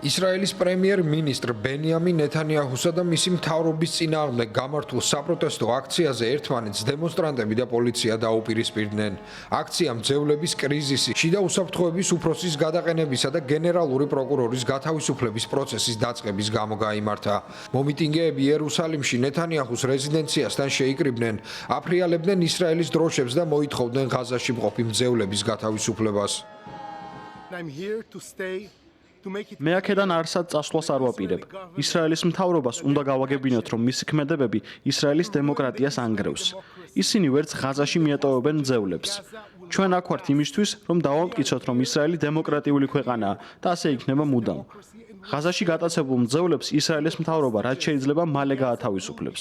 ისრაელის პრემიერ-მინისტრ ბენიამინ ნეთანიაჰუსა და მისი მთავრობის წინააღმდეგ გამართულ საპროტესტო აქციაზე ერთმანეთს დემონსტრანტები და პოლიცია დაუპირისპირდნენ. აქციამ ძევლების კრიზისი, შიდა უსაფრთხოების უფროსის გადაყენებისა და გენერალური პროკურორის გათავისუფლების პროცესის დაწყების გამო გაიმართა. მომიტინგეები იერუსალიმში ნეთანიაჰუს რეზიდენციასთან შეიკრიბნენ, აფრიალებდნენ ისრაელის დროშებს და მოითხოვდნენ ღაზაში მყოფი მძევლების გათავისუფლებას. მე აქედან არსად წასვლას არ ვაპირებ. ისრაელის მთავრობას უნდა გავაგებინოთ, რომ მისი ქმედებები ისრაელის დემოკრატიას ანგრევს. ისინი ვერც ღაზაში მიატოვებენ მძევლებს. ჩვენ აქ ვართ იმისთვის, რომ დავამტკიცოთ, რომ ისრაელი დემოკრატიული ქვეყანაა და ასე იქნება მუდამ. ღაზაში გატაცებულ მძევლებს ისრაელის მთავრობა რაც შეიძლება მალე გაათავისუფლებს.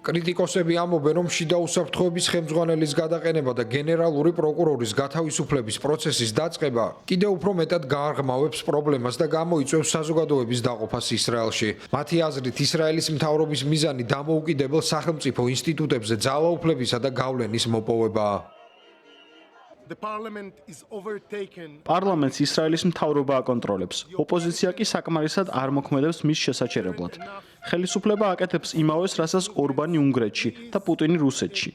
კრიტიკოსები ამბობენ, რომ შიდა უსაფრთხოების ხელმძღვანელის გადაყენება და გენერალური პროკურორის გათავისუფლების პროცესის დაწყება კიდევ უფრო მეტად გააღრმავებს პრობლემას და გამოიწვევს საზოგადოების დაყოფას ისრაელში. მათი აზრით, ისრაელის მთავრობის მიზანი დამოუკიდებელ სახელმწიფო ინსტიტუტებზე ძალაუფლებისა და გავლენის მოპოვებაა. პარლამენტს ისრაელის მთავრობა აკონტროლებს. ოპოზიცია კი საკმარისად არ მოქმედებს მის შესაჩერებლად. ხელისუფლება აკეთებს იმავეს, რასაც ორბანი უნგრეთში და პუტინი რუსეთში.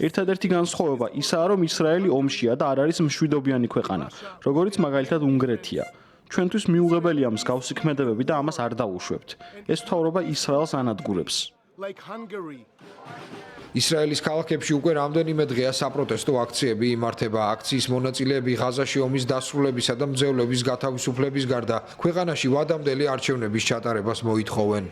ერთადერთი განსხვავება ისაა, რომ ისრაელი ომშია და არ არის მშვიდობიანი ქვეყანა, როგორიც მაგალითად უნგრეთია. ჩვენთვის მიუღებელია მსგავსი ქმედებები და ამას არ დავუშვებთ. ეს მთავრობა ისრაელს ანადგურებს. ისრაელის ქალაქებში უკვე რამდენიმე დღეა საპროტესტო აქციები იმართება. აქციის მონაწილეები ღაზაში ომის დასრულებისა და მძევლების გათავისუფლების გარდა ქვეყანაში ვადამდელი არჩევნების ჩატარებას მოითხოვენ.